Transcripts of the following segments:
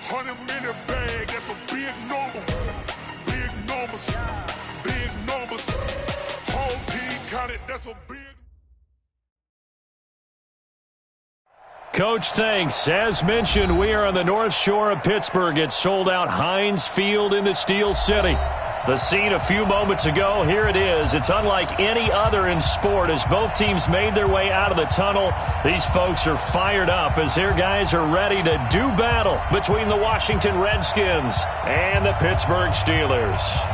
100-minute bag, that's a big number. Big numbers, big numbers. Whole team counted, that's a big. Coach, thanks. As mentioned, we are on the North Shore of Pittsburgh. It's sold out Heinz Field in the Steel City. The scene a few moments ago, here it is. It's unlike any other in sport as both teams made their way out of the tunnel. These folks are fired up as their guys are ready to do battle between the Washington Redskins and the Pittsburgh Steelers.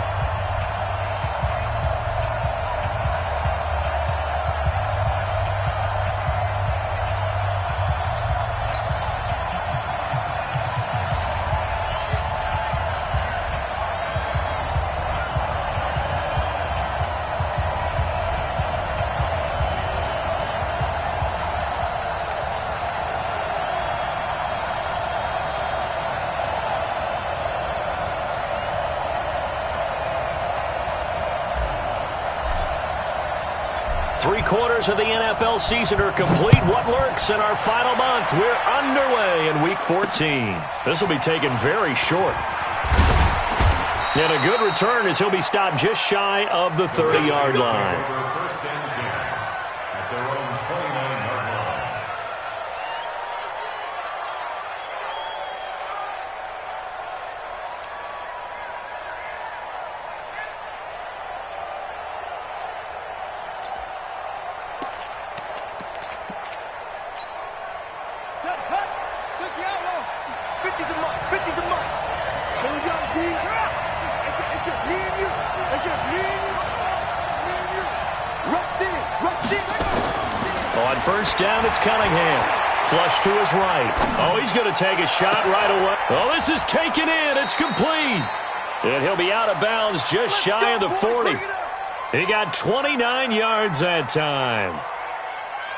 Three-quarters of the NFL season are complete. What lurks in our final month? We're underway in Week 14. This will be taken very short. And a good return as he'll be stopped just shy of the 30-yard line. On first down, it's Cunningham. Flush to his right. Oh, he's going to take a shot right away. Oh, this is taken in. It's complete. And he'll be out of bounds just shy of the 40. He got 29 yards that time.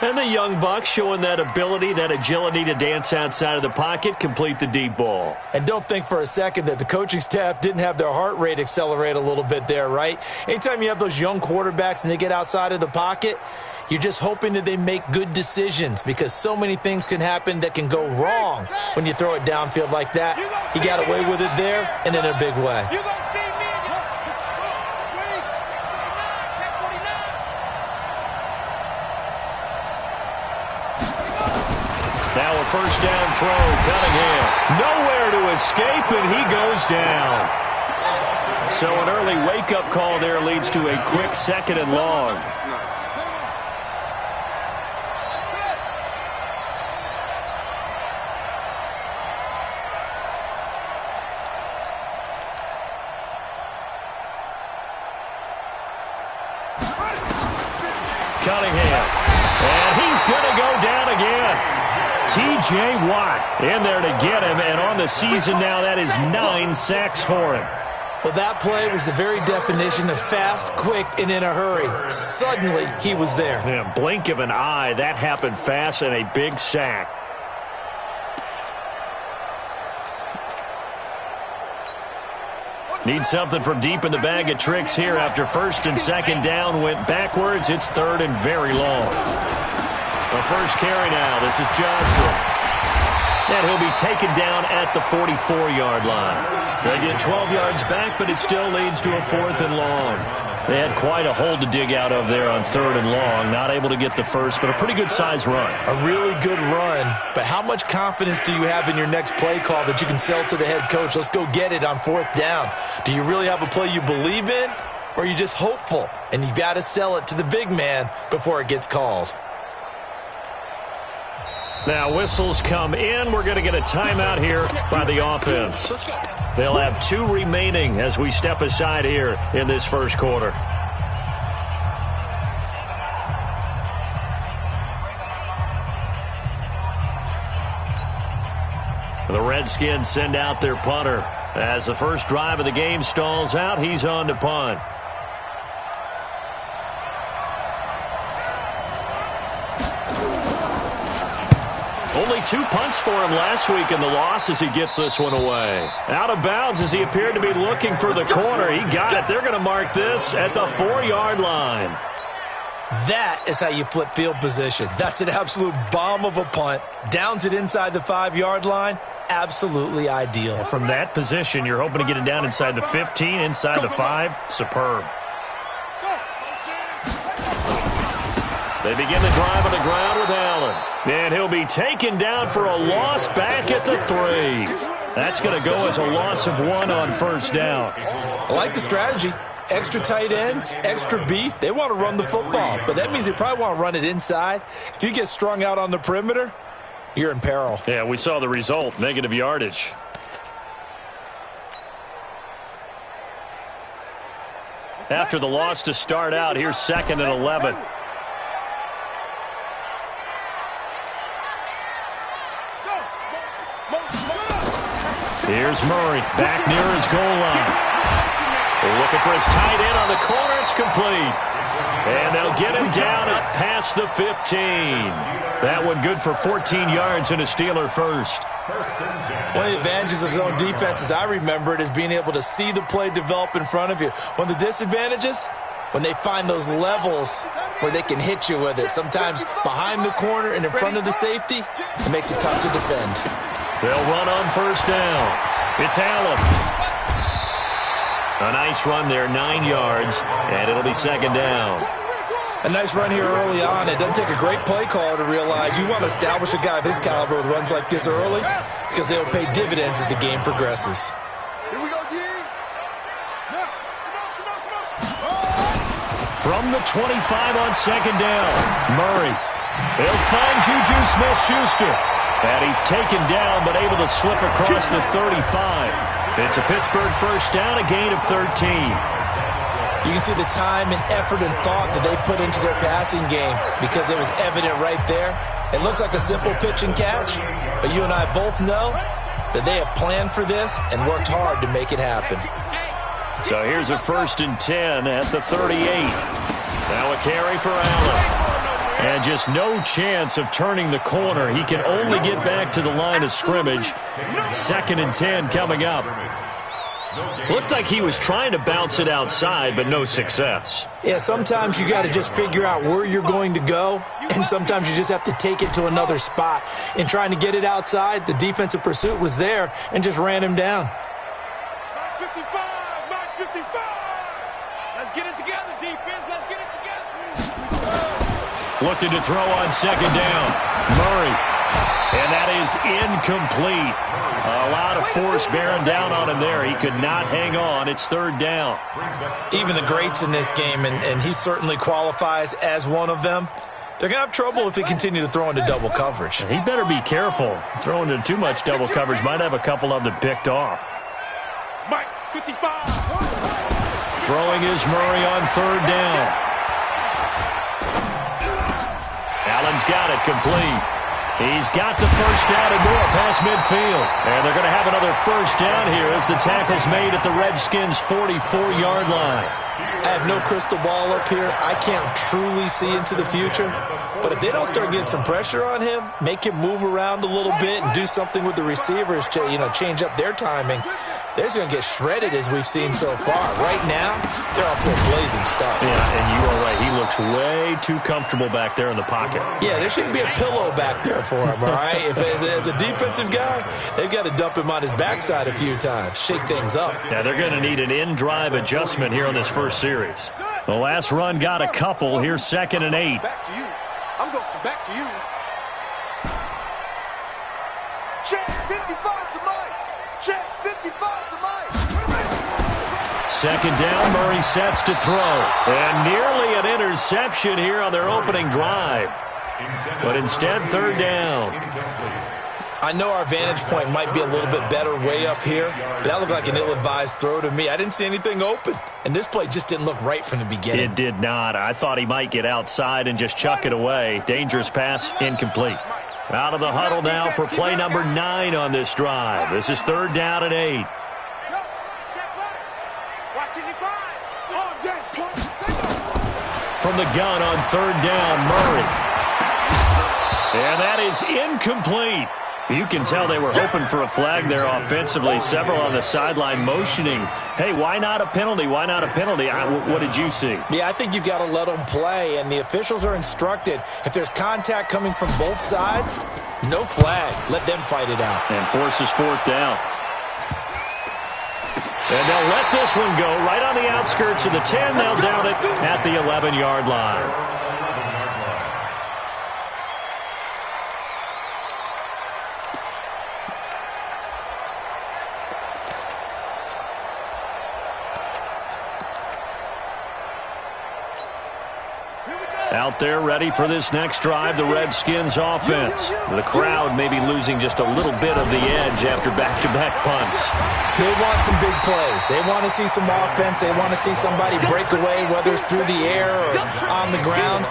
And the young buck showing that ability, that agility to dance outside of the pocket, complete the deep ball. And don't think for a second that the coaching staff didn't have their heart rate accelerate a little bit there, right? Anytime you have those young quarterbacks and they get outside of the pocket, you're just hoping that they make good decisions because so many things can happen that can go wrong when you throw it downfield like that. He got away with it there and in a big way. Now a first down throw, Cunningham. Nowhere to escape, and he goes down. So an early wake-up call there leads to a quick 2nd and long. Cunningham. And he's going to go down again. T.J. Watt in there to get him, and on the season now, that is 9 sacks for him. Well, that play was the very definition of fast, quick, and in a hurry. Suddenly, he was there. Yeah, blink of an eye, that happened fast, and a big sack. Need something from deep in the bag of tricks here after 1st and 2nd down went backwards. It's 3rd and very long. The first carry now. This is Johnson. And he'll be taken down at the 44-yard line. They get 12 yards back, but it still leads to a 4th and long. They had quite a hole to dig out of there on 3rd and long. Not able to get the first, but a pretty good-sized run. A really good run, but how much confidence do you have in your next play call that you can sell to the head coach? Let's go get it on 4th down. Do you really have a play you believe in, or are you just hopeful? And you got to sell it to the big man before it gets called. Now whistles come in. We're going to get a timeout here by the offense. They'll have 2 remaining as we step aside here in this first quarter. The Redskins send out their punter. As the first drive of the game stalls out, he's on to punt. Only 2 punts for him last week in the loss as he gets this one away. Out of bounds as he appeared to be looking for the corner. He got it. They're going to mark this at the 4-yard line. That is how you flip field position. That's an absolute bomb of a punt. Downs it inside the 5-yard line. absolutely ideal. From that position, you're hoping to get it down inside the 15, inside the 5. Superb. They begin the drive on the ground with Allen. And he'll be taken down for a loss back at the 3. That's going to go as a loss of 1 on first down. I like the strategy. Extra tight ends, extra beef. They want to run the football, but that means they probably want to run it inside. If you get strung out on the perimeter, you're in peril. Yeah, we saw the result, negative yardage. After the loss to start out, here's 2nd and 11. Here's Murray, back near his goal line. Looking for his tight end on the corner. It's complete. And they'll get him down up past the 15. That one good for 14 yards and a Steeler first. One of the advantages of zone defense, as I remember it, is being able to see the play develop in front of you. One of the disadvantages, when they find those levels where they can hit you with it. Sometimes behind the corner and in front of the safety, it makes it tough to defend. They'll run on first down. It's Allen. A nice run there, 9 yards, and it'll be 2nd down. A nice run here early on. It doesn't take a great play caller to realize you want to establish a guy of his caliber with runs like this early because they'll pay dividends as the game progresses. Here we go, G. From the 25 on 2nd down, Murray. They'll find Juju Smith-Schuster. And he's taken down but able to slip across the 35. It's a Pittsburgh first down, a gain of 13. You can see the time and effort and thought that they put into their passing game because it was evident right there. It looks like a simple pitch and catch, but you and I both know that they have planned for this and worked hard to make it happen. So here's a 1st and 10 at the 38. Now a carry for Allen. And just no chance of turning the corner. He can only get back to the line of scrimmage. 2nd and 10 coming up. Looked like he was trying to bounce it outside, but no success. Yeah, sometimes you got to just figure out where you're going to go, and sometimes you just have to take it to another spot. In trying to get it outside, the defensive pursuit was there and just ran him down. 55, 55. Let's get it together, defense. Let's get it together. Looking to throw on 2nd down. Murray. And that is incomplete. A lot of force bearing down on him there. He could not hang on. It's 3rd down. Even the greats in this game, and he certainly qualifies as one of them, they're going to have trouble if they continue to throw into double coverage. He better be careful. Throwing into too much double coverage might have a couple of them picked off. Mike, 55. Throwing is Murray on 3rd down. Allen's got it complete. He's got the first down and more past midfield. And they're going to have another first down here as the tackle's made at the Redskins' 44-yard line. I have no crystal ball up here. I can't truly see into the future. But if they don't start getting some pressure on him, make him move around a little bit and do something with the receivers to, change up their timing, they're just going to get shredded as we've seen so far. Right now, they're off to a blazing start. Yeah, and you are right. He looks way too comfortable back there in the pocket. Yeah, there shouldn't be a pillow back there for him, all right? If as a defensive guy, they've got to dump him on his backside a few times, shake things up. Yeah, they're going to need an in-drive adjustment here on this first series. The last run got a couple. Here's 2nd and 8. Back to you. I'm going back to you. Check 55 to Mike. Check 55 to Mike. 2nd down, Murray sets to throw. And nearly an interception here on their opening drive. But instead, 3rd down. I know our vantage point might be a little bit better way up here, but that looked like an ill-advised throw to me. I didn't see anything open, and this play just didn't look right from the beginning. It did not. I thought he might get outside and just chuck it away. Dangerous pass, incomplete. Out of the huddle now for play number 9 on this drive. This is 3rd down and 8. From the gun on 3rd down, Murray. And that is incomplete. You can tell they were hoping for a flag there offensively. Several on the sideline motioning, hey, why not a penalty? Why not a penalty? What did you see? Yeah, I think you've got to let them play, and the officials are instructed if there's contact coming from both sides, No flag. Let them fight it out. And forces fourth down. And they'll let this one go right on the outskirts of the 10. They'll down it at the 11-yard line. Out there ready for this next drive, the Redskins offense. The crowd may be losing just a little bit of the edge after back-to-back punts. They want some big plays. They want to see some offense. They want to see somebody break away, whether it's through the air or on the ground.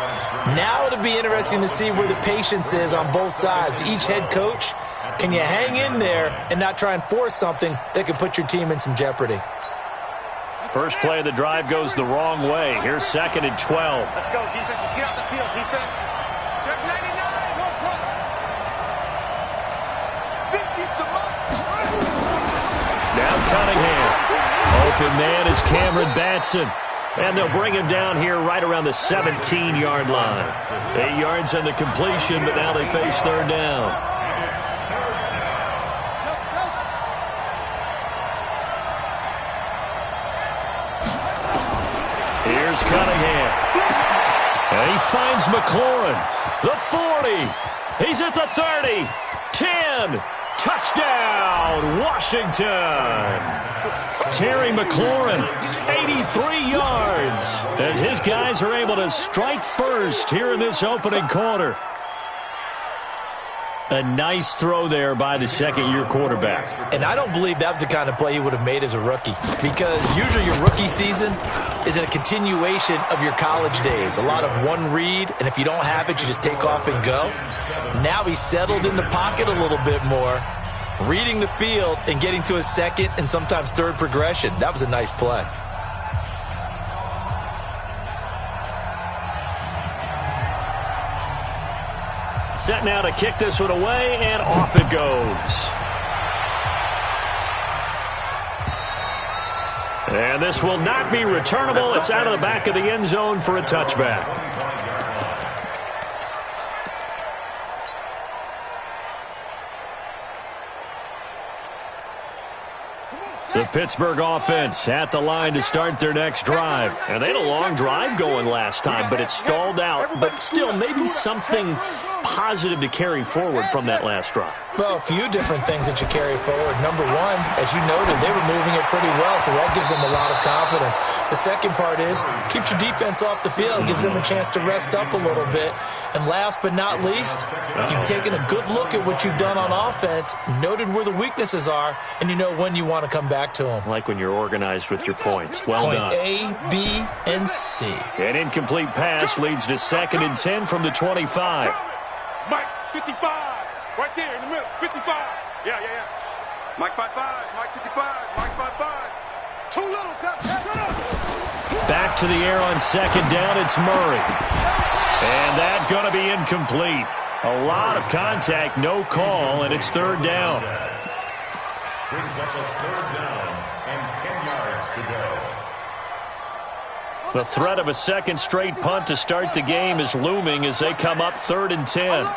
Now it'll be interesting to see where the patience is on both sides. Each head coach, can you hang in there and not try and force something that could put your team in some jeopardy? First play of the drive goes the wrong way. Here's 2nd and 12. Let's go, defense. Let's get out the field, defense. Check 99. One front. 50's the mark. Now Cunningham. Open man is Cameron Batson. And they'll bring him down here right around the 17-yard line. 8 yards on the completion, but now they face third down. Here's Cunningham. And he finds McLaurin. The 40. He's at the 30. 10. Touchdown, Washington. Terry McLaurin, 83 yards. As his guys are able to strike first here in this opening quarter. A nice throw there by the second-year quarterback. And I don't believe that was the kind of play he would have made as a rookie, because usually your rookie season is a continuation of your college days. A lot of one read, and if you don't have it, you just take off and go. Now he's settled in the pocket a little bit more, reading the field and getting to his second and sometimes third progression. That was a nice play. Set now to kick this one away, and off it goes. And this will not be returnable. It's out of the back of the end zone for a touchback. The Pittsburgh offense at the line to start their next drive. And they had a long drive going last time, but it stalled out. But still, maybe something positive to carry forward from that last drive. Well, a few different things that you carry forward. Number one, as you noted, they were moving it pretty well, so that gives them a lot of confidence. The second part is, keeps your defense off the field, gives them a chance to rest up a little bit. And last but not least, you've taken a good look at what you've done on offense, noted where the weaknesses are, and you know when you want to come back to them. Like when you're organized with your points. Well done. Point A, B, and C. An incomplete pass leads to 2nd and 10 from the 25. Mike, 55. Right there in the middle. 55. Yeah. Mike 55. Mike 55. Mike 55. Too little. Back to the air on 2nd down. It's Murray. And that going to be incomplete. A lot of contact, no call, and it's 3rd down. Brings up a 3rd down and 10 yards to go. The threat of a second straight punt to start the game is looming as they come up 3rd and 10. Alert.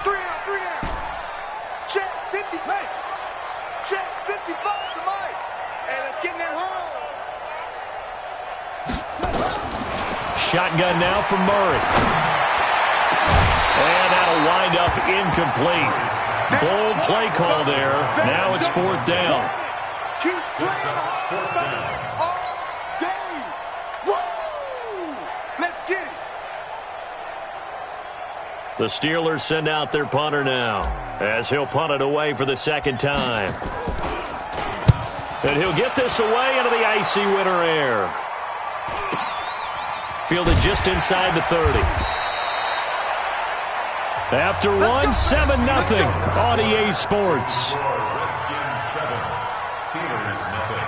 3 down. Check 50. Hey. Check 55 to Mike. Hey, let's get in that hole. Shotgun now from Murray. And that'll wind up incomplete. Bold play call there. Now it's 4th down. Keep playing all day. Woo! Let's get it. The Steelers send out their punter now, as he'll punt it away for the 2nd time. And he'll get this away into the icy winter air. Fielded just inside the 30. After 7-0 on EA Sports. Redskins 7, Steelers nothing.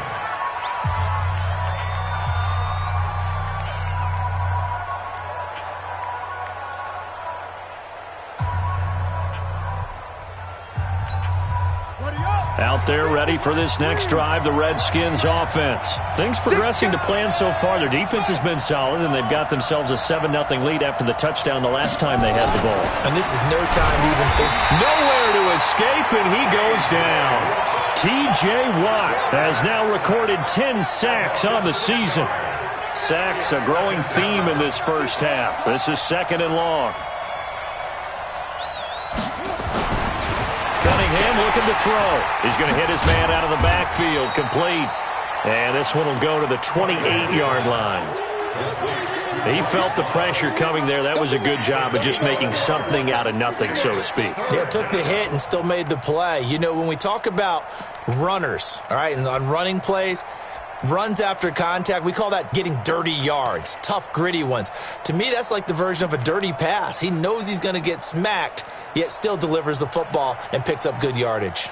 Out out there ready for this next drive, the Redskins offense. Things progressing to plan so far. Their defense has been solid, and they've got themselves a 7-0 lead after the touchdown the last time they had the ball. And this is no time to even think. Nowhere to escape, and he goes down. T.J. Watt has now recorded 10 sacks on the season. Sacks, a growing theme in this first half. This is 2nd and long. Cunningham looking to throw. He's going to hit his man out of the backfield, complete. And this one will go to the 28-yard line. He felt the pressure coming there. That was a good job of just making something out of nothing, so to speak. Yeah, took the hit and still made the play. You know, when we talk about runners, all right, and on running plays, runs after contact, we call that getting dirty yards, tough, gritty ones. To me, that's like the version of a dirty pass. He knows he's going to get smacked, yet still delivers the football and picks up good yardage.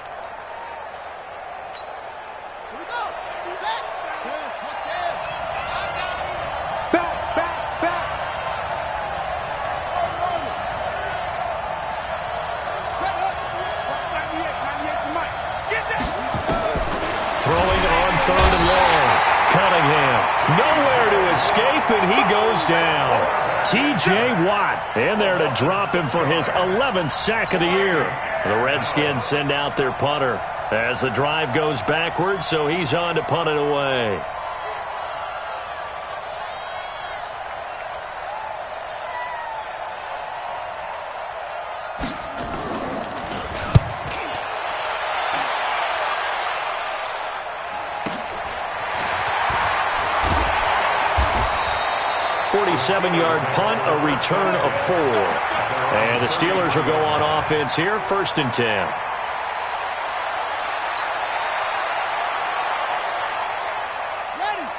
And he goes down. T.J. Watt in there to drop him for his 11th sack of the year. The Redskins send out their punter as the drive goes backwards, so he's on to punt it away. Seven-yard punt, a return of 4. And the Steelers will go on offense here, 1st and 10.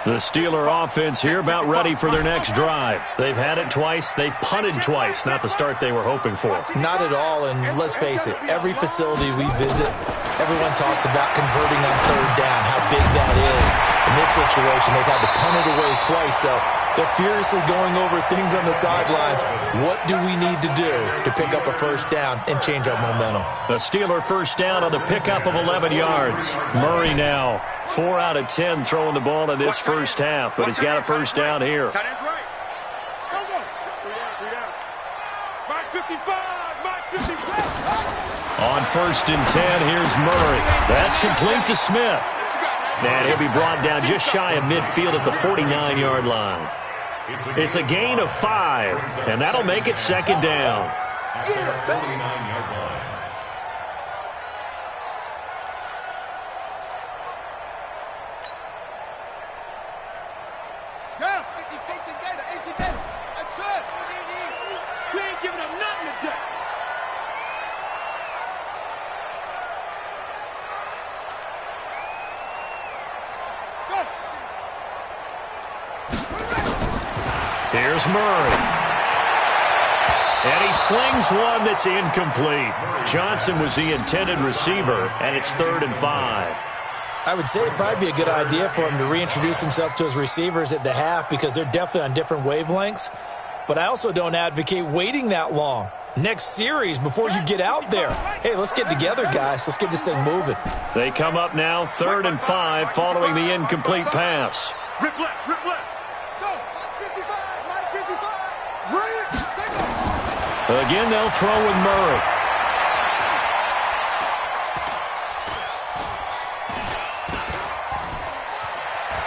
The Steeler offense here about ready for their next drive. They've had it twice. They've punted twice. Not the start they were hoping for. Not at all, and let's face it, every facility we visit, everyone talks about converting on 3rd down, how big that is. In this situation, they've had to punt it away twice, so they're furiously going over things on the sidelines. What do we need to do to pick up a 1st down and change our momentum? The Steeler 1st down on the pickup of 11 yards. Murray now 4 out of 10 throwing the ball in this first half, but he's got a 1st down here. On 1st and 10, here's Murray. That's complete to Smith. And he'll be brought down just shy of midfield at the 49-yard line. It's a gain of 5, and that'll make it 2nd down. Here's Murray. And he slings one that's incomplete. Johnson was the intended receiver, and it's 3rd and 5. I would say it'd probably be a good idea for him to reintroduce himself to his receivers at the half because they're definitely on different wavelengths. But I also don't advocate waiting that long. Next series, before you get out there, hey, let's get together, guys. Let's get this thing moving. They come up now 3rd and 5 following the incomplete pass. Rip left, rip left. Again, they'll throw with Murray.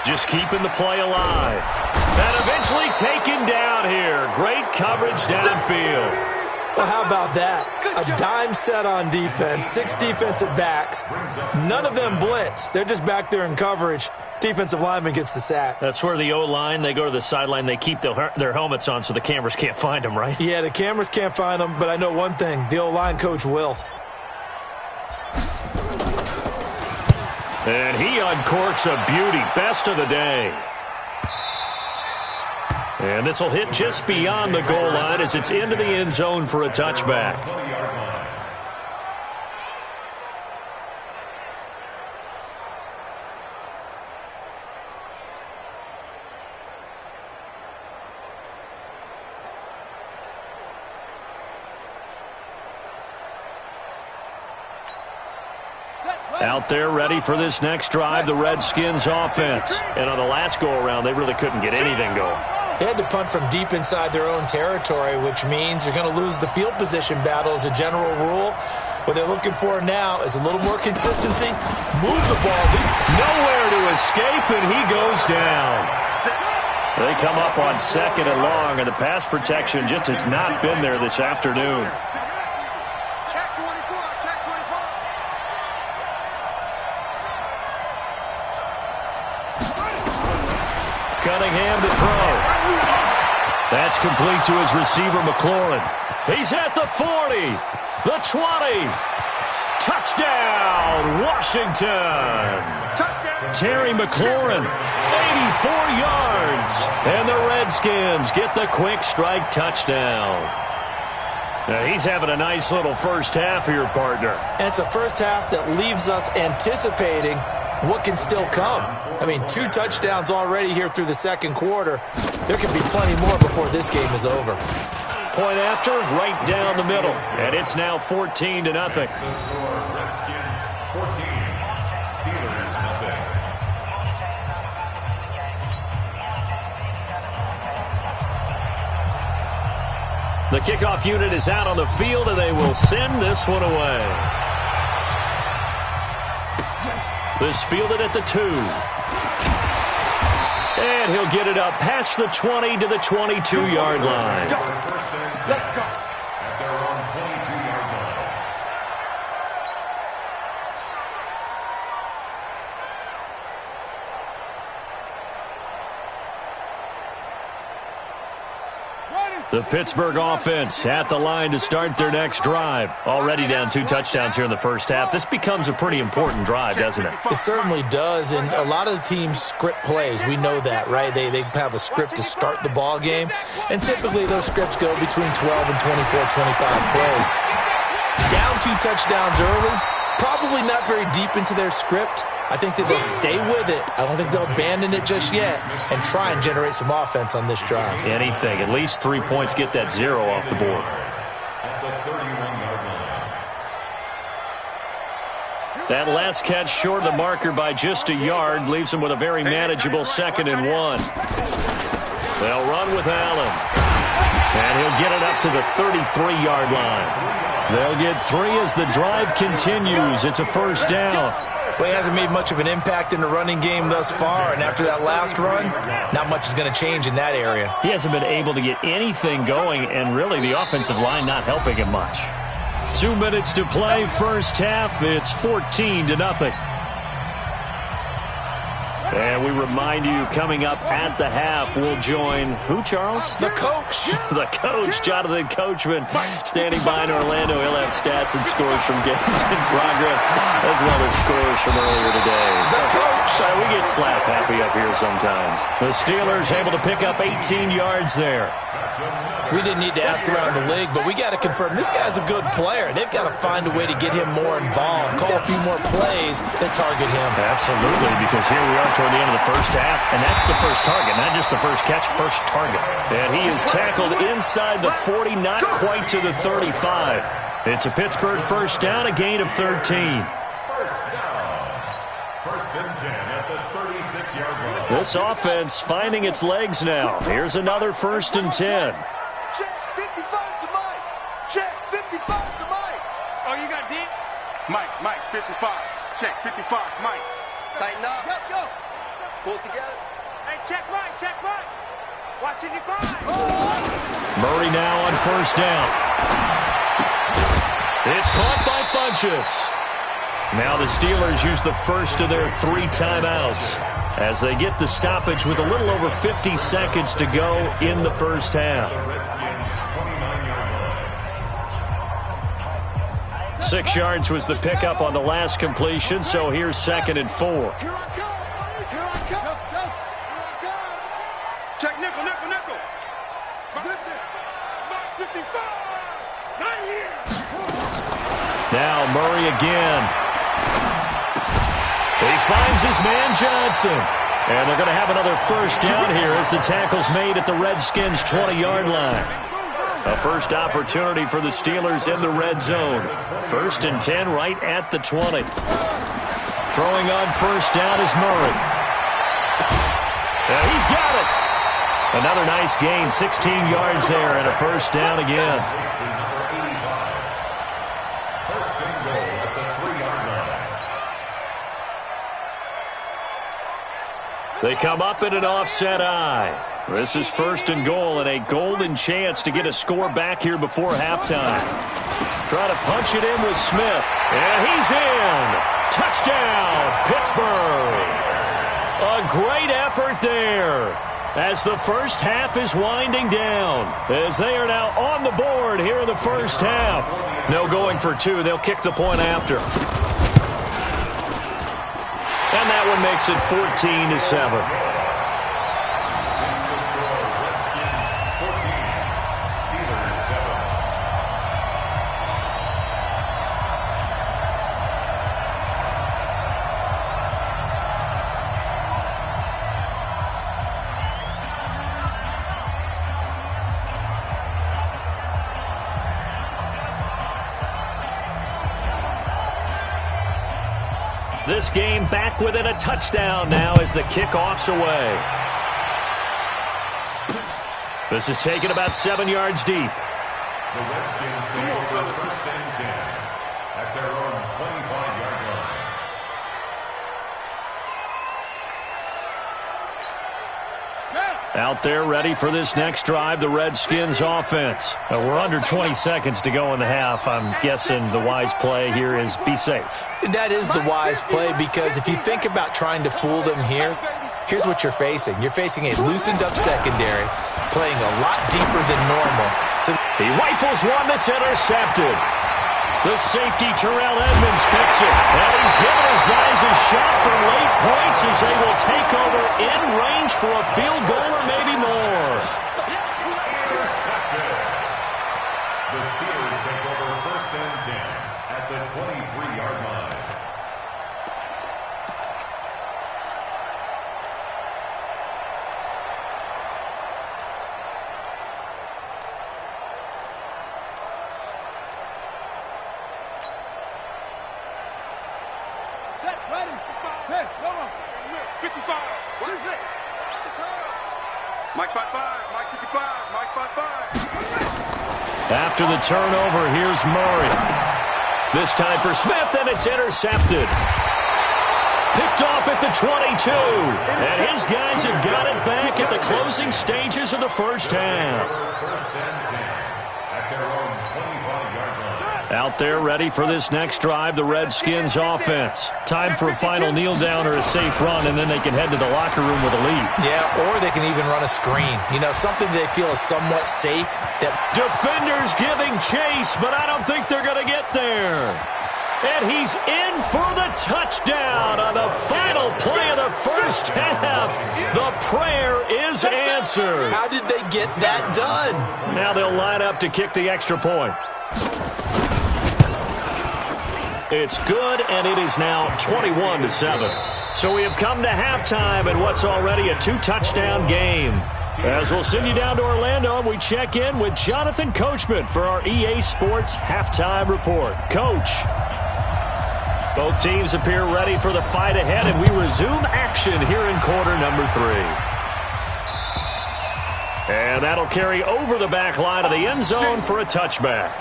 Just keeping the play alive. And eventually taken down here. Great coverage downfield. Well, how about that? A dime set on defense, 6 defensive backs. None of them blitz. They're just back there in coverage. Defensive lineman gets the sack. That's where the O-line, they go to the sideline, they keep their helmets on so the cameras can't find them, right? Yeah, the cameras can't find them, but I know one thing. The O-line coach will. And he uncorks a beauty. Best of the day. And this will hit just beyond the goal line as it's into the end zone for a touchback. Out there ready for this next drive, the Redskins offense. And on the last go-around, they really couldn't get anything going. They had to punt from deep inside their own territory, which means you're going to lose the field position battle as a general rule. What they're looking for now is a little more consistency. Move the ball. At least nowhere to escape, and he goes down. They come up on 2nd and long, and the pass protection just has not been there this afternoon. Cunningham to throw. That's complete to his receiver, McLaurin. He's at the 40, the 20. Touchdown, Washington. Terry McLaurin, 84 yards. And the Redskins get the quick strike touchdown. Now, he's having a nice little first half here, partner. And it's a first half that leaves us anticipating what can still come. I mean, 2 touchdowns already here through the second quarter. There could be plenty more before this game is over. Point after, right down the middle. And it's now 14-0. Redskins 14, Steelers nothing. The kickoff unit is out on the field, and they will send this one away. This fielded at the 2. And he'll get it up past the 20 to the 22-yard line. Let's go. At their own 22-yard line. The Pittsburgh offense at the line to start their next drive. Already down 2 touchdowns here in the first half. This becomes a pretty important drive, doesn't it? It certainly does, and a lot of the teams script plays. We know that, right? They have a script to start the ball game, and typically those scripts go between 12 and 24, 25 plays. Down 2 touchdowns early, probably not very deep into their script. I think that they'll stay with it. I don't think they'll abandon it just yet and try and generate some offense on this drive. Anything. At least 3 points, get that 0 off the board. At the 31-yard line. That last catch short of the marker by just a yard leaves them with a very manageable 2nd and 1. They'll run with Allen. And he'll get it up to the 33-yard line. They'll get 3 as the drive continues. It's a first down. Well, he hasn't made much of an impact in the running game thus far, and after that last run, not much is going to change in that area. He hasn't been able to get anything going, and really the offensive line not helping him much. 2 minutes to play, first half. It's 14-0. And we remind you, coming up at the half, we'll join who, Charles? The coach. The coach, Jonathan Coachman, standing by in Orlando. He'll have stats and scores from games in progress, as well as scores from earlier today. The coach. We get slap happy up here sometimes. The Steelers able to pick up 18 yards there. We didn't need to ask around the league, but we got to confirm this guy's a good player. They've got to find a way to get him more involved, call a few more plays that target him. Absolutely, because here we are toward the end of the first half, and that's the first target, not just the first catch, first target. And he is tackled inside the 40, not quite to the 35. It's a Pittsburgh first down, a gain of 13. First down. First and 10 at the 36-yard line. This offense finding its legs now. Here's another first and 10. Check 55 to Mike. Check 55 to Mike. Oh, you got deep? Mike, 55. Check 55, Mike. Tighten up. Yep, go. Pull it together. Hey, check Mike. Watch 55. Murray now on first down. It's caught by Funchess. Now the Steelers use the first of their 3 timeouts as they get the stoppage with a little over 50 seconds to go in the first half. Redskins 29-yard line. 6 yards was the pickup on the last completion, so here's 2nd and 4. Here I come. Check nickel. Mark 55. Not here. Now Murray again. He finds his man Johnson. And they're going to have another first down here as the tackle's made at the Redskins' 20-yard line. A first opportunity for the Steelers in the red zone. 1st and 10 right at the 20. Throwing on first down is Murray. And he's got it. Another nice gain, 16 yards there, and a first down again. First and goal at the 3-yard line. They come up in an offset eye. This is first and goal and a golden chance to get a score back here before halftime. Try to punch it in with Smith. And he's in. Touchdown, Pittsburgh. A great effort there as the first half is winding down, as they are now on the board here in the first half. No going for two. They'll kick the point after. And that one makes it 14-7. This game back within a touchdown now as the kickoff's away. This is taken about 7 yards deep. The Redskins take over first and 10 at their own 25-yard line. Out there ready for this next drive, the Redskins offense. We're under 20 seconds to go in the half. I'm guessing the wise play here is be safe. That is the wise play, because if you think about trying to fool them here, here's what you're facing. You're facing a loosened up secondary, playing a lot deeper than normal. So he rifles one that's intercepted. The safety, Terrell Edmonds, picks it. And he's giving his guys a shot for late points as they will take over in range for a field goal or maybe more. The Steelers take over first and 10 at the 23-yard line. Mike 5-5, Mike 55, Mike 5-5. After the turnover, here's Murray. This time for Smith, and it's intercepted. Picked off at the 22. And his guys have got it back at the closing stages of the first half. First and 10 at their own 25-yard line. Out there ready for this next drive, the Redskins offense. Time for a final kneel down or a safe run, and then they can head to the locker room with a lead. yeah, or they can even run a screen. You know, something they feel is somewhat safe. That Defenders giving chase, but I don't think they're going to get there. And he's in for the touchdown on the final play of the first half. The prayer is answered. How did they get that done? Now they'll line up to kick the extra point. It's good, and it is now 21-7. So we have come to halftime in what's already a 2-touchdown game. As we'll send you down to Orlando, we check in with Jonathan Coachman for our EA Sports Halftime Report. Coach. Both teams appear ready for the fight ahead, and we resume action here in quarter number 3. And that'll carry over the back line of the end zone for a touchback.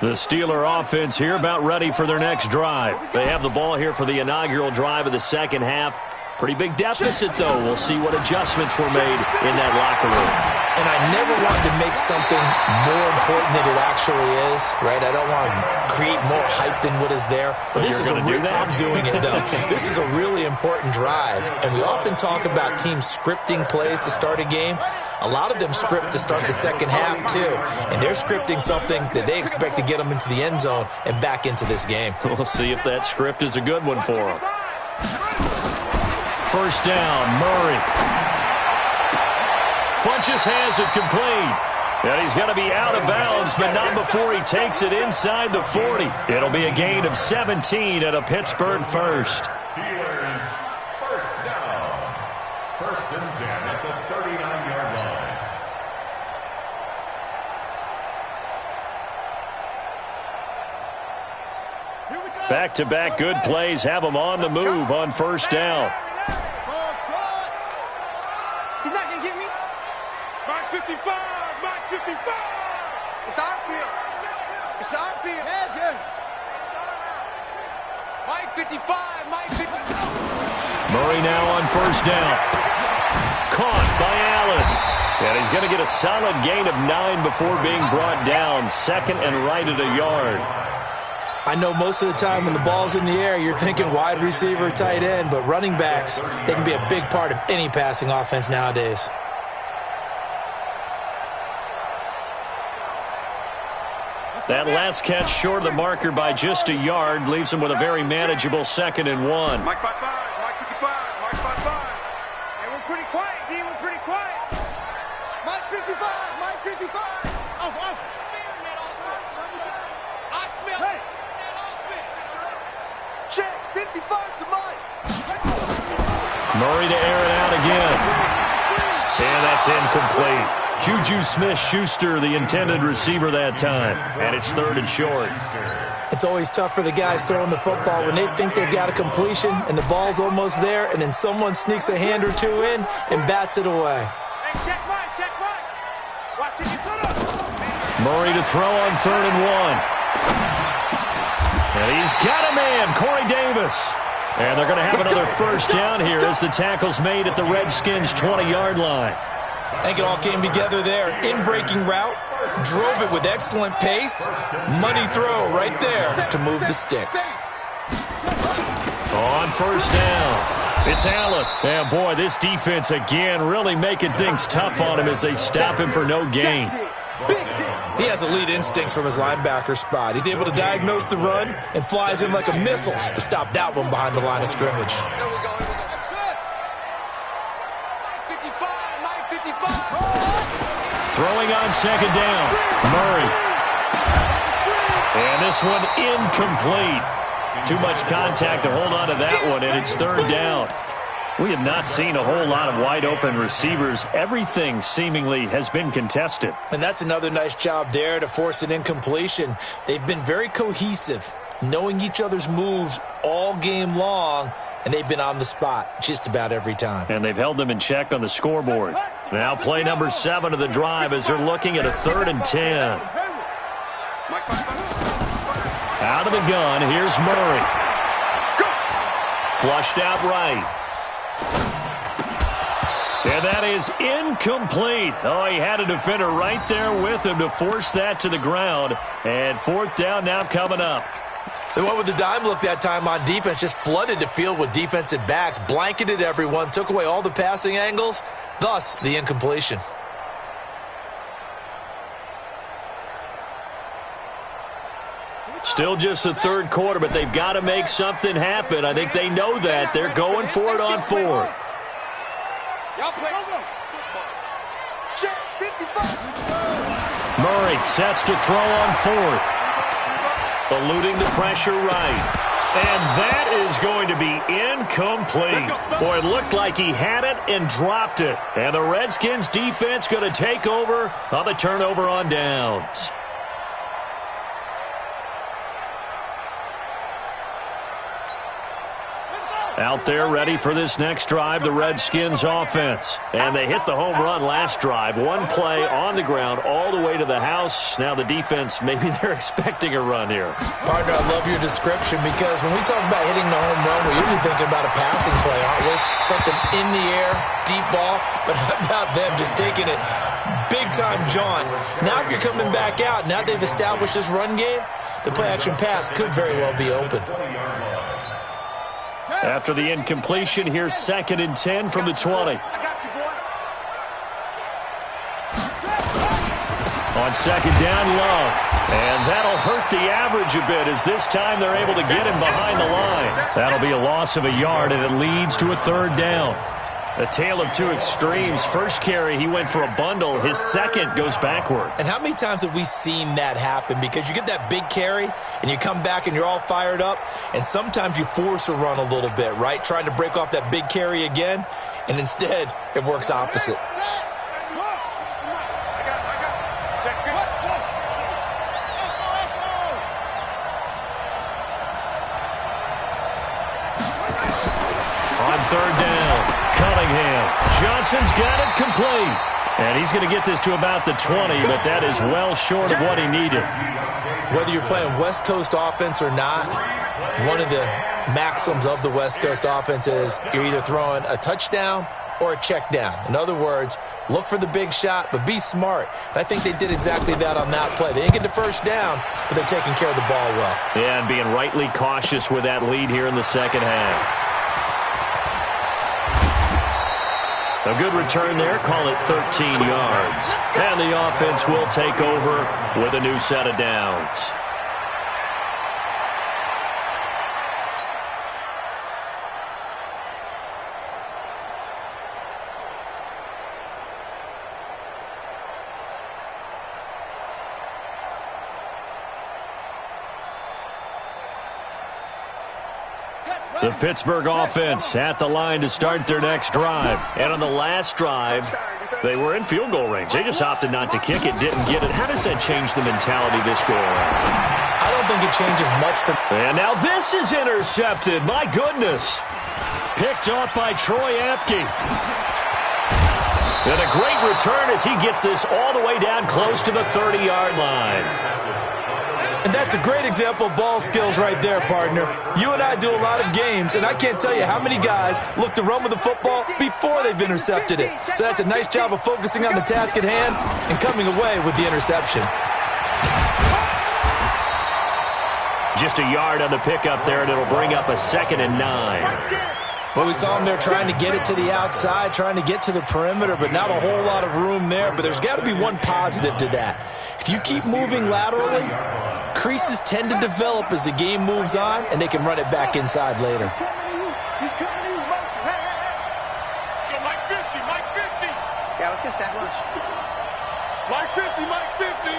The Steeler offense here about ready for their next drive. They have the ball here for the inaugural drive of the second half. Pretty big deficit, though. We'll see what adjustments were made in that locker room. And I never wanted to make something more important than it actually is, right? I don't want to create more hype than what is there. But this is I'm doing it, though. This is a really important drive. And we often talk about teams scripting plays to start a game. A lot of them script to start the second half, too. And they're scripting something that they expect to get them into the end zone and back into this game. We'll see if that script is a good one for them. First down, Murray. Funchess has it complete. And he's going to be out of bounds, but not before he takes it inside the 40. It'll be a gain of 17 at a Pittsburgh first. Steelers first down. First and 10 at the 39-yard line. Back-to-back good plays have them on the move on first down. He's not going to get me. Mike 55, Mike 55. It's our field. It's our field. Yeah, Jerry. Mike 55, Mike 55. Murray now on first down. Caught by Allen. And he's going to get a solid gain of 9 before being brought down. Second and right at a yard. I know most of the time when the ball's in the air, you're thinking wide receiver, tight end, but running backs, they can be a big part of any passing offense nowadays. That last catch short of the marker by just a yard leaves him with a very manageable 2nd and 1. Mike 55, Mike 55, Mike 55. Hey, we're pretty quiet, D. We're pretty quiet. Mike 55, Mike 55. Off. I smell that offense. Check, 55 to Mike. Murray to air it out again. And that's incomplete. Juju Smith-Schuster, the intended receiver that time. And it's 3rd and short. It's always tough for the guys throwing the football when they think they've got a completion and the ball's almost there, and then someone sneaks a hand or two in and bats it away. Hey, check Mike, check Mike. Watch it, you put up. Murray to throw on 3rd and 1. And he's got a man, Corey Davis. And they're going to have another first down here as the tackle's made at the Redskins' 20-yard line. I think it all came together there. In-breaking route, drove it with excellent pace. Money throw right there to move the sticks. On first down, it's Allen. And boy, this defense again really making things tough on him as they stop him for no gain. He has elite instincts from his linebacker spot. He's able to diagnose the run and flies in like a missile to stop that one behind the line of scrimmage. Here we go. Mike 55, Mike 55. Throwing on 2nd down, Murray. And this one incomplete. Too much contact to hold on to that one, and it's 3rd down. We have not seen a whole lot of wide-open receivers. Everything seemingly has been contested. And that's another nice job there to force an incompletion. They've been very cohesive, knowing each other's moves all game long, and they've been on the spot just about every time. And they've held them in check on the scoreboard. Now play number 7 of the drive as they're looking at a 3rd and 10. Out of the gun, here's Murray. Flushed out right. And that is incomplete. Oh, he had a defender right there with him to force that to the ground. And 4th down now coming up. They went with the dime look that time on defense, just flooded the field with defensive backs, blanketed everyone, took away all the passing angles, thus the incompletion. Still just the 3rd quarter, but they've got to make something happen. I think they know that. They're going for it on 4th. Y'all play. Check 55. Murray sets to throw on 4th. Eluding the pressure right. And that is going to be incomplete. Boy, it looked like he had it and dropped it. And the Redskins defense going to take over on the turnover on downs. Out there ready for this next drive, the Redskins offense. And they hit the home run last drive. One play on the ground all the way to the house. Now the defense, maybe they're expecting a run here. Partner, I love your description because when we talk about hitting the home run, we're usually thinking about a passing play, aren't we? Something in the air, deep ball. But how about them just taking it big-time jaunt? Now if you're coming back out, now they've established this run game, the play-action pass could very well be open. After the incompletion, here's 2nd and 10 from the 20. I got you, boy. On 2nd down, Love. And that'll hurt the average a bit as this time they're able to get him behind the line. That'll be a loss of a yard, and it leads to a 3rd down. A tale of two extremes. First carry, he went for a bundle. His second goes backward. And how many times have we seen that happen? Because you get that big carry, and you come back and you're all fired up, and sometimes you force a run a little bit, right? Trying to break off that big carry again. And instead, it works opposite. On third down, Cunningham. Johnson's got it complete. And he's going to get this to about the 20, but that is well short of what he needed. Whether you're playing West Coast offense or not, one of the maxims of the West Coast offense is you're either throwing a touchdown or a check down. In other words, look for the big shot, but be smart. And I think they did exactly that on that play. They didn't get the first down, but they're taking care of the ball well. Yeah, and being rightly cautious with that lead here in the second half. A good return there, call it 13 yards. And the offense will take over with a new set of downs. The Pittsburgh offense at the line to start their next drive. And on the last drive, they were in field goal range. They just opted not to kick it, didn't get it. How does that change the mentality this go around? I don't think it changes much for... And now this is intercepted. My goodness. Picked off by Troy Apke. And a great return as he gets this all the way down close to the 30-yard line. And that's a great example of ball skills right there, partner. You and I do a lot of games, and I can't tell you how many guys look to run with the football before they've intercepted it. So that's a nice job of focusing on the task at hand and coming away with the interception. Just a yard on the pickup there, and it'll bring up a 2nd and 9. Well, we saw him there trying to get it to the outside, trying to get to the perimeter, but not a whole lot of room there. But there's got to be one positive to that. If you keep moving laterally, creases tend to develop as the game moves on, and they can run it back inside later. He's coming to you, Yo, Mike 50, Mike 50. Yeah, let's get sack lunch. Mike 50, Mike 50.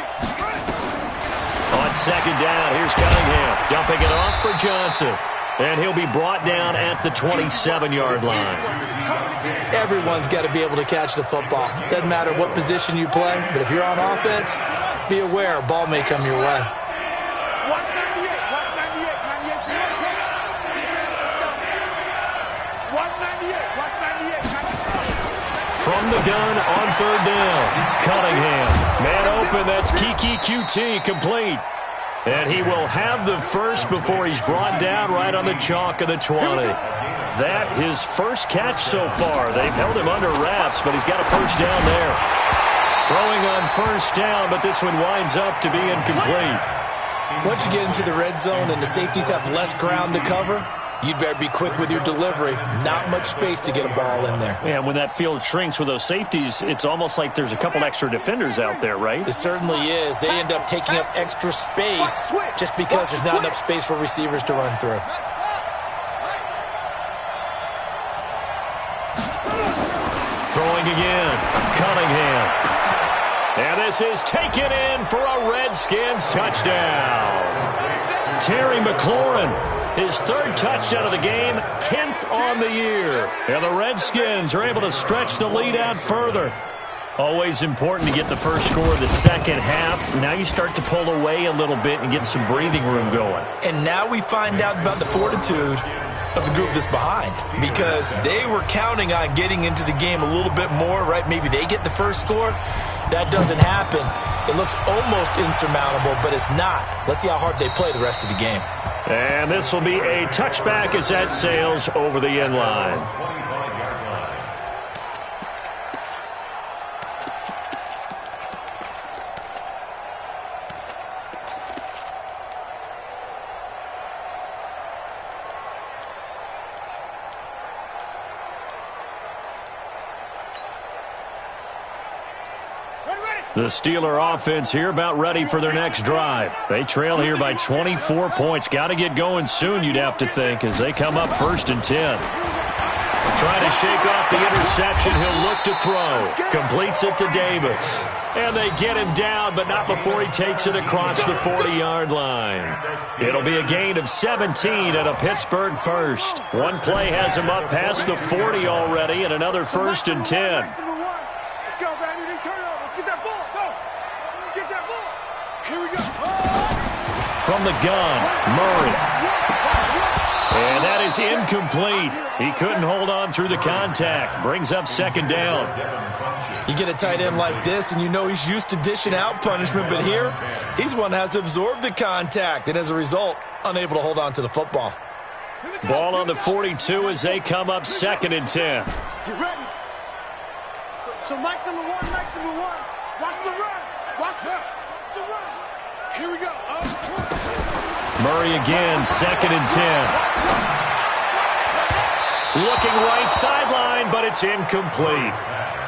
On second down, here's Cunningham, dumping it off for Johnson. And he'll be brought down at the 27-yard line. Everyone's got to be able to catch the football. Doesn't matter what position you play, but if you're on offense, be aware a ball may come your way. 198, watch 98, 98, let's go. 198, watch 98, From the gun on third down, Cunningham. Man open, that's Kiki QT, complete. And he will have the first before he's brought down right on the chalk of the 20. That his first catch so far. They've held him under wraps, but he's got a first down there. Throwing on first down, but this one winds up to be incomplete. Once you get into the red zone and the safeties have less ground to cover, you'd better be quick with your delivery. Not much space to get a ball in there. Yeah, when that field shrinks with those safeties, it's almost like there's a couple extra defenders out there, right? It certainly is. They end up taking up extra space just because there's not enough space for receivers to run through. Throwing again, Cunningham. And this is taken in for a Redskins touchdown. Terry McLaurin. His third touchdown of the game, 10th on the year. And the Redskins are able to stretch the lead out further. Always important to get the first score of the second half. Now you start to pull away a little bit and get some breathing room going. And now we find out about the fortitude of the group that's behind, because they were counting on getting into the game a little bit more, right? Maybe they get the first score. That doesn't happen. It looks almost insurmountable, but it's not. Let's see how hard they play the rest of the game. And this will be a touchback as that sails over the end line. The Steeler offense here about ready for their next drive. They trail here by 24 points. Got to get going soon, you'd have to think, as they come up 1st and 10. Trying to shake off the interception. He'll look to throw. Completes it to Davis. And they get him down, but not before he takes it across the 40-yard line. It'll be a gain of 17 and a Pittsburgh first. One play has him up past the 40 already, and another 1st and 10. Let's go, baby. Turn over. Get that ball. Go. Get that ball. Here we go. From the gun, Murray. And that is incomplete. He couldn't hold on through the contact. Brings up 2nd down. You get a tight end like this, and you know he's used to dishing out punishment, but here, he's one that has to absorb the contact, and as a result, unable to hold on to the football. Ball on the 42 as they come up 2nd and 10. Get ready. So Mike's number one. Watch the run. Watch the run. Here we go. Murray again, 2nd and 10. Looking right sideline, but it's incomplete.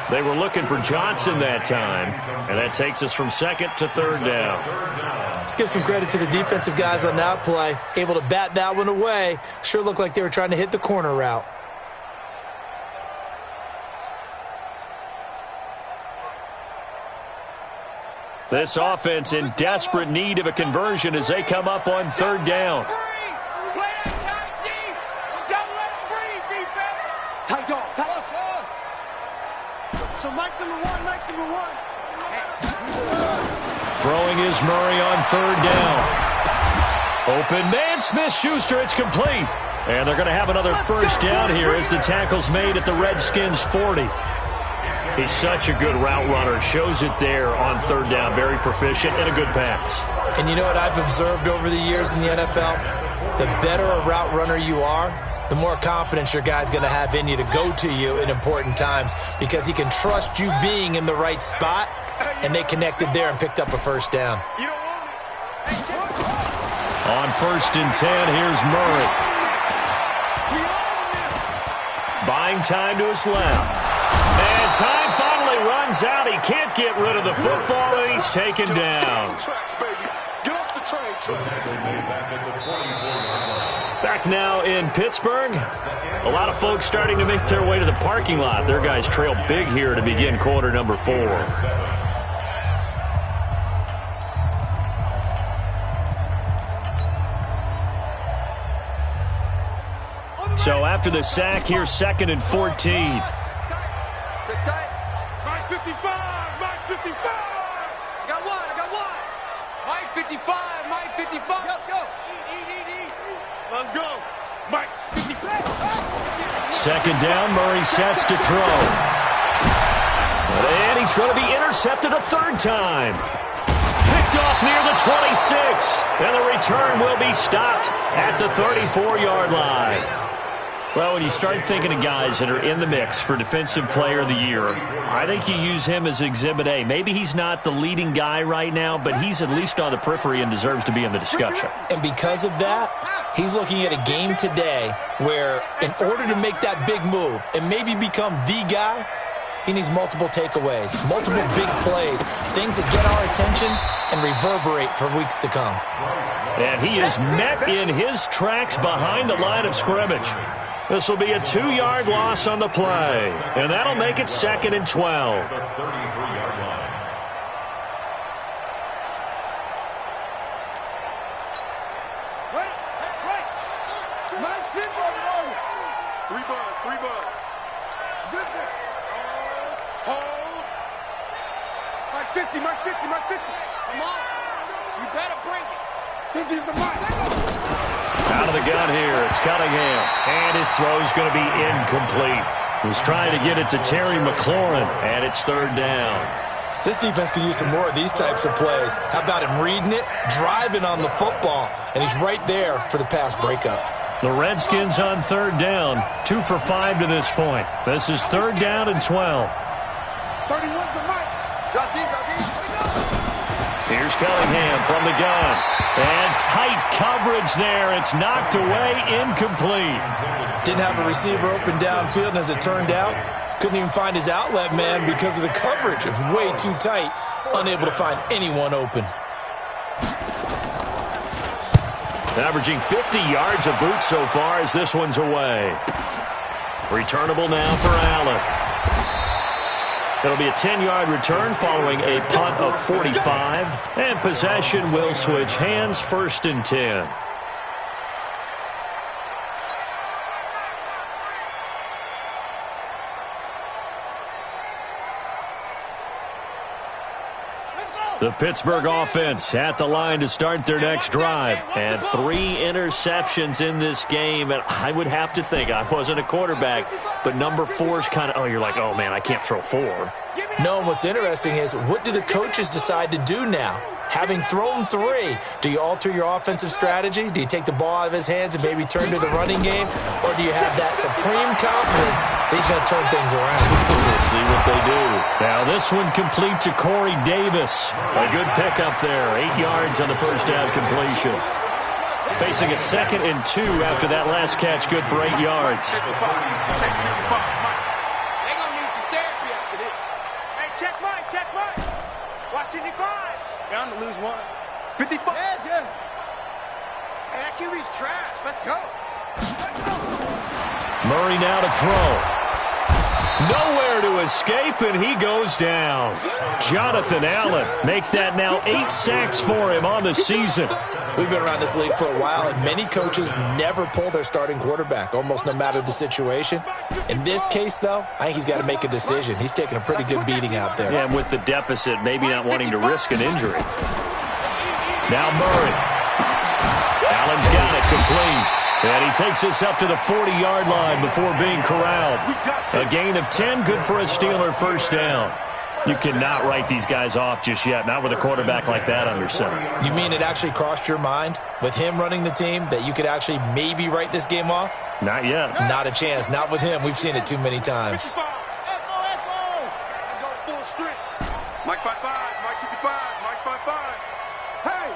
They were looking for Johnson that time, and that takes us from 2nd to 3rd down. Let's give some credit to the defensive guys on that play. Able to bat that one away. Sure looked like they were trying to hit the corner route. This offense in desperate need of a conversion as they come up on 3rd down. Tight dog. So Mike's number one. Throwing is Murray on 3rd down. Open man, Smith-Schuster, it's complete. And they're going to have another 1st down here as the tackle's made at the Redskins 40. He's such a good route runner. Shows it there on 3rd down. Very proficient and a good pass. And you know what I've observed over the years in the NFL? The better a route runner you are, the more confidence your guy's going to have in you to go to you in important times because he can trust you being in the right spot, and they connected there and picked up a 1st down. On 1st and 10, here's Murray. Buying time to his left. And time finally runs out. He can't get rid of the football, and he's taken down. Back now in Pittsburgh. A lot of folks starting to make their way to the parking lot. Their guys trail big here to begin quarter number 4. So after the sack, here's 2nd and 14. Mike 55. I got one. Mike 55. Yep, go. Eat. Let's go. Mike 55. 2nd down, Murray sets to throw. And he's going to be intercepted a 3rd time. Picked off near the 26. And the return will be stopped at the 34-yard line. Well, when you start thinking of guys that are in the mix for Defensive Player of the Year, I think you use him as Exhibit A. Maybe he's not the leading guy right now, but he's at least on the periphery and deserves to be in the discussion. And because of that, he's looking at a game today where in order to make that big move and maybe become the guy, he needs multiple takeaways, multiple big plays, things that get our attention and reverberate for weeks to come. And he is met in his tracks behind the line of scrimmage. This will be a 2-yard loss on the play, and that'll make it 2nd and 12. Three bud. Zip it. Hold. Mike 50. Come on. You better bring it. 50's the Mike. Out of the gun here, it's Cunningham. And his throw's going to be incomplete. He's trying to get it to Terry McLaurin, and it's 3rd down. This defense could use some more of these types of plays. How about him reading it, driving on the football, and he's right there for the pass breakup. The Redskins on 3rd down, 2 for 5 to this point. This is 3rd down and 12. 31's the Mike. Drop deep. Here's Cunningham from the gun. And tight coverage there. It's knocked away, incomplete. Didn't have a receiver open downfield, and as it turned out, couldn't even find his outlet man because of the coverage. It was way too tight, unable to find anyone open. Averaging 50 yards a boot so far as this one's away. Returnable now for Allen. It'll be a 10-yard return following a punt of 45. And possession will switch hands, 1st and 10. The Pittsburgh offense at the line to start their next drive. And 3 interceptions in this game. And I would have to think, I wasn't a quarterback, but number 4 is kind of, oh, you're like, oh, man, I can't throw 4. No, and what's interesting is, what do the coaches decide to do now? Having thrown 3, do you alter your offensive strategy? Do you take the ball out of his hands and maybe turn to the running game? Or do you have that supreme confidence that he's going to turn things around? We'll see what they do. Now this one complete to Corey Davis. A good pickup there. 8 yards on the first down completion. Facing a 2nd and 2 after that last catch. Good for 8 yards. They're going to need some therapy after this. Hey, check mine. Watching your 5. Bound to lose 1. 55. Yeah. Hey, that QB's trash. Let's go. Murray now to throw. Nowhere to escape, and he goes down. Jonathan Allen, make that now 8 sacks for him on the season. We've been around this league for a while, and many coaches never pull their starting quarterback, almost no matter the situation. In this case, though, I think he's got to make a decision. He's taking a pretty good beating out there. Yeah, and with the deficit, maybe not wanting to risk an injury. Now Murray. Allen's got it complete. And he takes us up to the 40-yard line before being corralled. A gain of 10, good for a Steeler first down. You cannot write these guys off just yet, not with a quarterback like that under center. You mean it actually crossed your mind, with him running the team, that you could actually maybe write this game off? Not yet. Not a chance. Not with him. We've seen it too many times. Mike 55, Mike 55, Mike 55. Hey.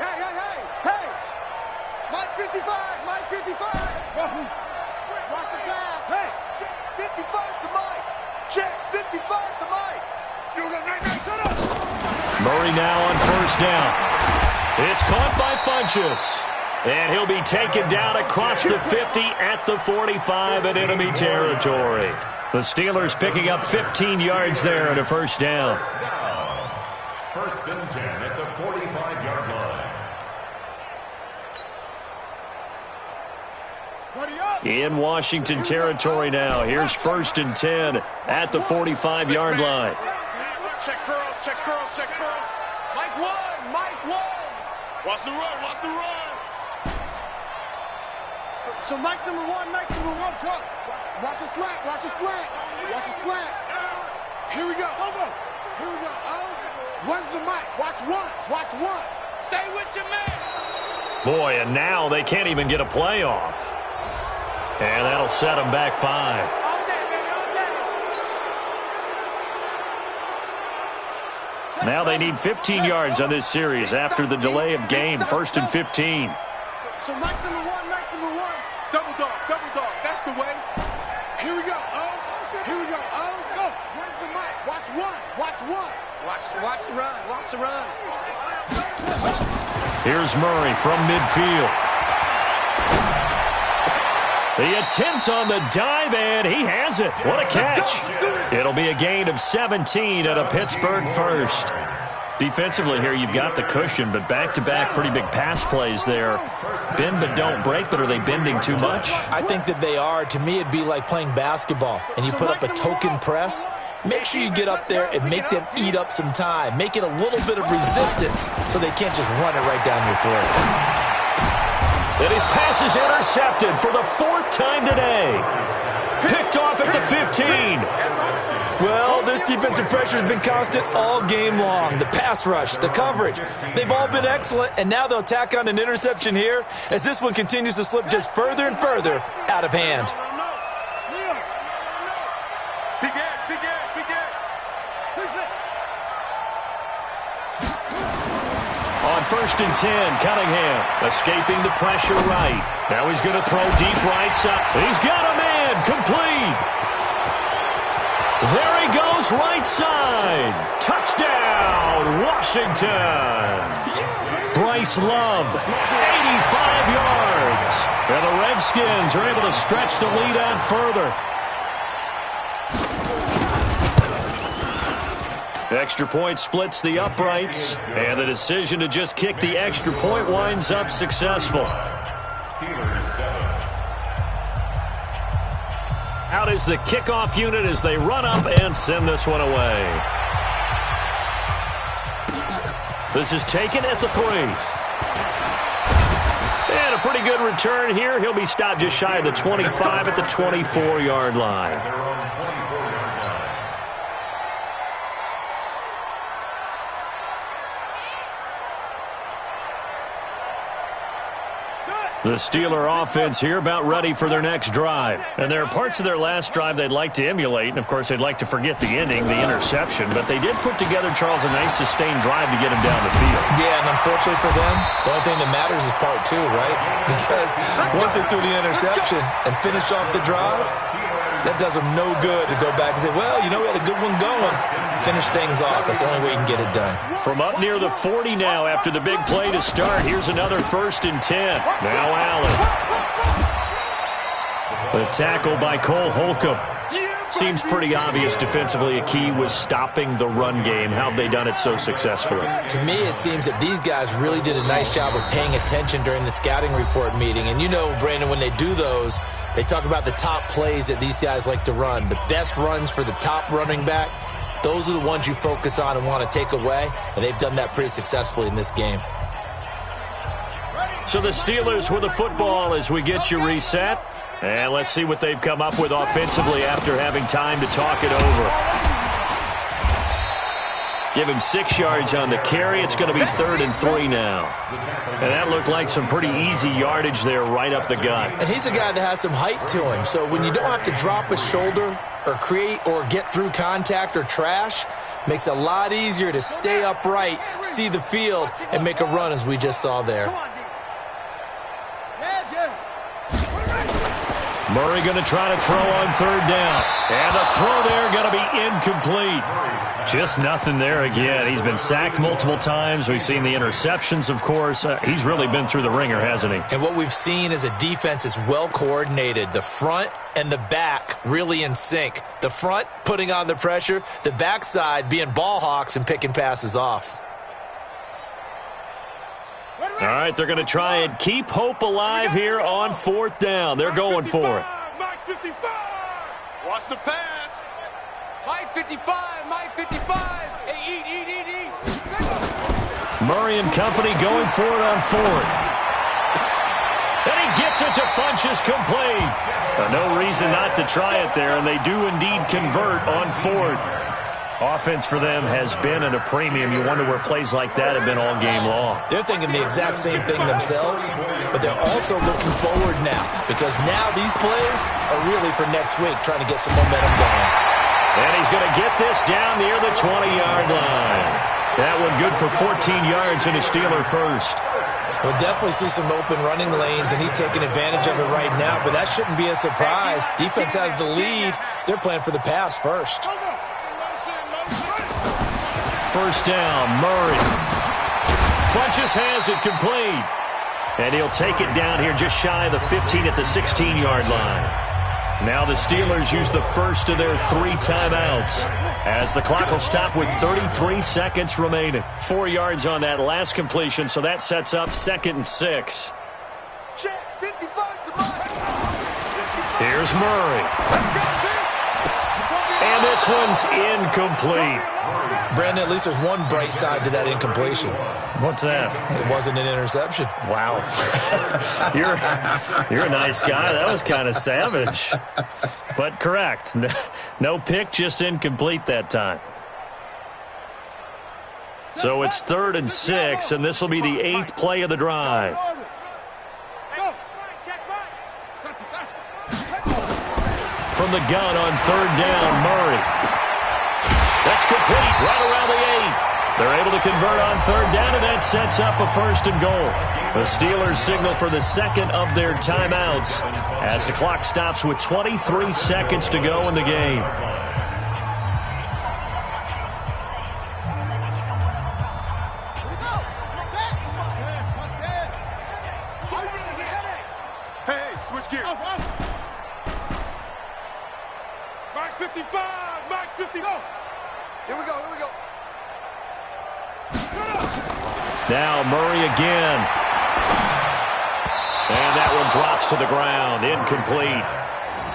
Mike 55, Mike 55. Watch the pass. Hey, check 55 to Mike. Check 55 to Mike. You go right. Murray now on first down. It's caught by Funchess. And he'll be taken down across the 50 at the 45 in enemy territory. The Steelers picking up 15 yards there and a first down. 1st and 10 at the 45-yard line. In Washington territory now. Here's 1st and 10 at the 45-yard line. Check curls. Mike 1. Watch the run. So Mike's number one. Truck. Watch a slant. Here we go. One's the Mike. Watch one. Stay with your man. Boy, and now they can't even get a play off. And that'll set them back 5. Now they need 15 yards on this series after the delay of game. 1st and 15. So Mike's number one. Double dog. That's the way. Here we go. Go. Where's the Mike? Watch one. Watch the run. Here's Murray from midfield. The attempt on the dive, and he has it. What a catch. It'll be a gain of 17 at a Pittsburgh first. Defensively here, you've got the cushion, but back-to-back pretty big pass plays there. Bend but don't break, but are they bending too much? I think that they are. To me, it'd be like playing basketball, and you put up a token press. Make sure you get up there and make them eat up some time. Make it a little bit of resistance so they can't just run it right down your throat. And his pass is intercepted for the 4th time today. Picked off at the 15. Well, this defensive pressure has been constant all game long. The pass rush, the coverage, they've all been excellent, and now they'll tack on an interception here as this one continues to slip just further and further out of hand. On 1st and 10, Cunningham escaping the pressure right. Now he's going to throw deep right side. He's got a man complete. There he goes right side. Touchdown, Washington. Bryce Love, 85 yards. And the Redskins are able to stretch the lead out further. Extra point splits the uprights, and the decision to just kick the extra point winds up successful. Steelers 7. Out is the kickoff unit as they run up and send this one away. This is taken at the 3. And a pretty good return here. He'll be stopped just shy of the 25 at the 24-yard line. Their own 24-yard line. The Steeler offense here about ready for their next drive. And there are parts of their last drive they'd like to emulate. And, of course, they'd like to forget the ending, the interception. But they did put together, Charles, a nice sustained drive to get him down the field. Yeah, and unfortunately for them, the only thing that matters is part 2, right? Because once they threw the interception and finished off the drive, that does them no good to go back and say, well, you know, we had a good one going. Finish things off. That's the only way you can get it done. From up near the 40 now after the big play to start. Here's another 1st and 10. Now Allen. The tackle by Cole Holcomb. Seems pretty obvious defensively. A key was stopping the run game. How have they done it so successfully? To me, it seems that these guys really did a nice job of paying attention during the scouting report meeting. And you know, Brandon, when they do those, they talk about the top plays that these guys like to run. The best runs for the top running back, those are the ones you focus on and want to take away. And they've done that pretty successfully in this game. So the Steelers with the football as we get you reset. And let's see what they've come up with offensively after having time to talk it over. Give him 6 yards on the carry. It's going to be 3rd and 3 now. And that looked like some pretty easy yardage there right up the gut. And he's a guy that has some height to him. So when you don't have to drop a shoulder or create or get through contact or trash, makes it a lot easier to stay upright, see the field, and make a run as we just saw there. Murray going to try to throw on 3rd down. And the throw there going to be incomplete. Just nothing there again. He's been sacked multiple times. We've seen the interceptions, of course. He's really been through the ringer, hasn't he? And what we've seen is a defense that's well coordinated. The front and the back really in sync. The front putting on the pressure. The backside being ball hawks and picking passes off. All right, they're going to try and keep hope alive here on 4th down. They're going for it. Mike 55. Watch the pass. Mike 55. Mike 55. Hey, eat. Murray and company going for it on 4th. And he gets it to Funchess complete. No reason not to try it there, and they do indeed convert on 4th. Offense for them has been at a premium. You wonder where plays like that have been all game long. They're thinking the exact same thing themselves, but they're also looking forward now because now these plays are really for next week, trying to get some momentum going. And he's going to get this down near the 20-yard line. That one good for 14 yards and a Steeler first. We'll definitely see some open running lanes, and he's taking advantage of it right now, but that shouldn't be a surprise. Defense has the lead. They're playing for the pass first. 1st down, Murray. Funchess has it complete. And he'll take it down here just shy of the 15 at the 16-yard line. Now the Steelers use the first of their 3 timeouts as the clock will stop with 33 seconds remaining. 4 yards on that last completion, so that sets up 2nd and 6. Here's Murray. And this one's incomplete. Brandon, at least there's one bright side to that incompletion. What's that? It wasn't an interception. Wow. You're a nice guy. That was kind of savage. But correct. No pick, just incomplete that time. So it's 3rd and 6, and this will be the 8th play of the drive. From the gun on 3rd down, Murray. That's complete right around the 8. They're able to convert on 3rd down, and that sets up a 1st and goal. The Steelers signal for the 2nd of their timeouts as the clock stops with 23 seconds to go in the game. Hey, switch gears. Mike 55. Mike 50. Go. Here we go. Now Murray again. And that one drops to the ground. Incomplete.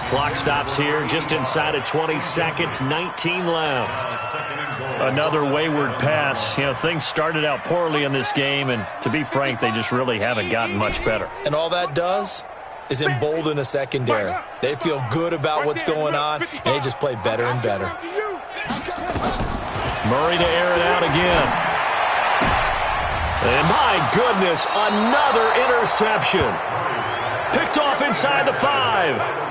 Clock stops here just inside of 20 seconds. 19 left. Another wayward pass. You know, things started out poorly in this game, and to be frank, they just really haven't gotten much better. And all that does is embolden a secondary. They feel good about what's going on, and they just play better and better. Murray to air it out again. And my goodness, another interception. Picked off inside the 5.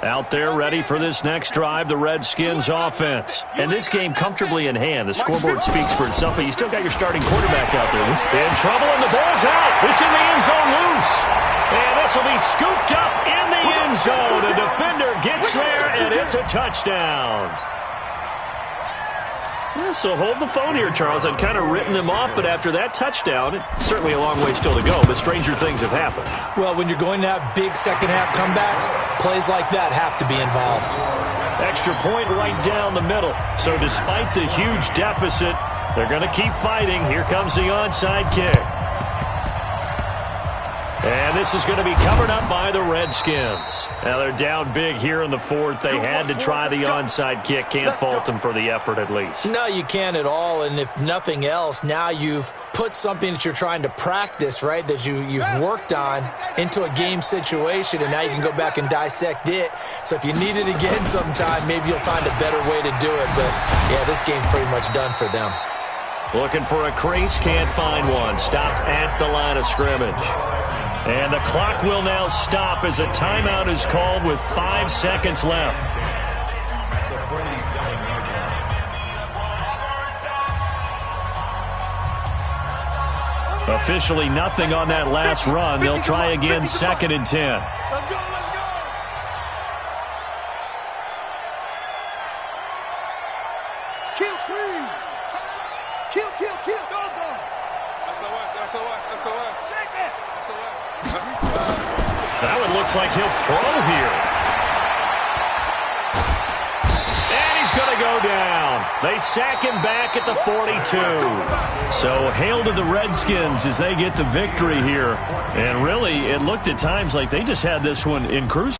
Out there ready for this next drive, the Redskins offense. And this game comfortably in hand. The scoreboard speaks for itself, but you still got your starting quarterback out there. In trouble, and the ball's out. It's in the end zone loose. And this will be scooped up in the end zone. A defender gets there, and it's a touchdown. Yeah, so hold the phone here, Charles. I'd kind of written them off, but after that touchdown, it's certainly a long way still to go, but stranger things have happened. Well, when you're going to have big second-half comebacks, plays like that have to be involved. Extra point right down the middle. So despite the huge deficit, they're going to keep fighting. Here comes the onside kick. And this is going to be covered up by the Redskins. Now they're down big here in the 4th. They had to try the onside kick. Can't fault them for the effort at least. No, you can't at all. And if nothing else, now you've put something that you're trying to practice, right, that you've worked on into a game situation, and now you can go back and dissect it. So if you need it again sometime, maybe you'll find a better way to do it. But, yeah, this game's pretty much done for them. Looking for a crease, can't find one. Stopped at the line of scrimmage. And the clock will now stop as a timeout is called with 5 seconds left. Officially nothing on that last run. They'll try again, 2nd and 10. Let's go, let's go. Kill, please. Kill, kill, kill. Go, go. SOS. Shake it. That one looks like he'll throw here. And he's going to go down. They sack him back at the 42. So hail to the Redskins as they get the victory here. And really, it looked at times like they just had this one in cruise.